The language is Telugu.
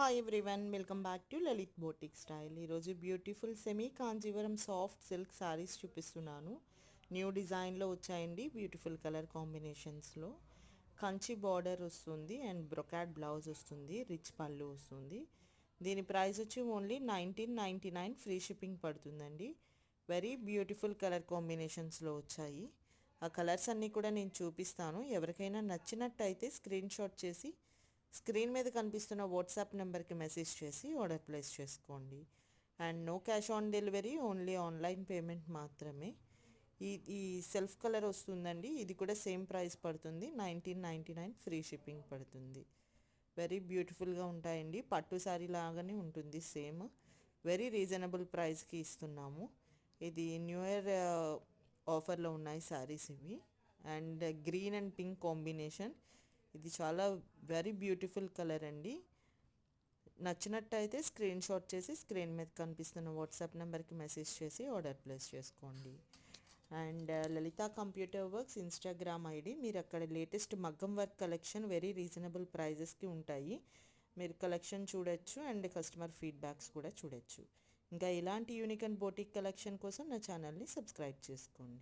Hi everyone, welcome back to Lalit boutique style. ఈరోజు beautiful semi Kanjeevaram soft silk sarees చూపిస్తున్నాను. న్యూ డిజైన్లో వచ్చాయండి. బ్యూటిఫుల్ కలర్ కాంబినేషన్స్లో కంచి బార్డర్ వస్తుంది అండ్ బ్రొకాట్ బ్లౌజ్ వస్తుంది, రిచ్ పళ్ళు వస్తుంది. దీని ప్రైస్ వచ్చి ఓన్లీ 1999, ఫ్రీ షిప్పింగ్ పడుతుందండి. వెరీ బ్యూటిఫుల్ కలర్ కాంబినేషన్స్లో వచ్చాయి. ఆ కలర్స్ అన్నీ కూడా నేను చూపిస్తాను. ఎవరికైనా నచ్చినట్టయితే స్క్రీన్ షాట్ చేసి స్క్రీన్ మీద కనిపిస్తున్న వాట్సాప్ నెంబర్కి మెసేజ్ చేసి ఆర్డర్ ప్లేస్ చేసుకోండి. And no cash on delivery, only online payment మాత్రమే. ఈ సెల్ఫ్ కలర్ వస్తుందండి. ఇది కూడా సేమ్ ప్రైస్ పడుతుంది, 1999, ఫ్రీ షిప్పింగ్ పడుతుంది. వెరీ బ్యూటిఫుల్గా ఉంటాయండి. పట్టు శారీ లాగానే ఉంటుంది సేమ్. వెరీ రీజనబుల్ ప్రైస్కి ఇస్తున్నాము. ఇది న్యూ ఇయర్ ఆఫర్లో ఉన్నాయి శారీస్ ఇవి. And green and pink combination. ఇది చాలా వెరీ బ్యూటిఫుల్ కలర్ అండి. నచ్చినట్టయితే స్క్రీన్ షాట్ చేసి స్క్రీన్ మీద కనిపిస్తున్న వాట్సాప్ నెంబర్కి మెసేజ్ చేసి ఆర్డర్ ప్లేస్ చేసుకోండి. And Lalitha computer works Instagram ID. మీరు అక్కడ లేటెస్ట్ మగ్గం వర్క్ కలెక్షన్ వెరీ రీజనబుల్ ప్రైజెస్కి ఉంటాయి. మీరు కలెక్షన్ చూడొచ్చు అండ్ కస్టమర్ ఫీడ్బ్యాక్స్ కూడా చూడొచ్చు. ఇంకా ఇలాంటి యూనిక్ అండ్ బోటిక్ కలెక్షన్ కోసం నా ఛానల్ని సబ్స్క్రైబ్ చేసుకోండి.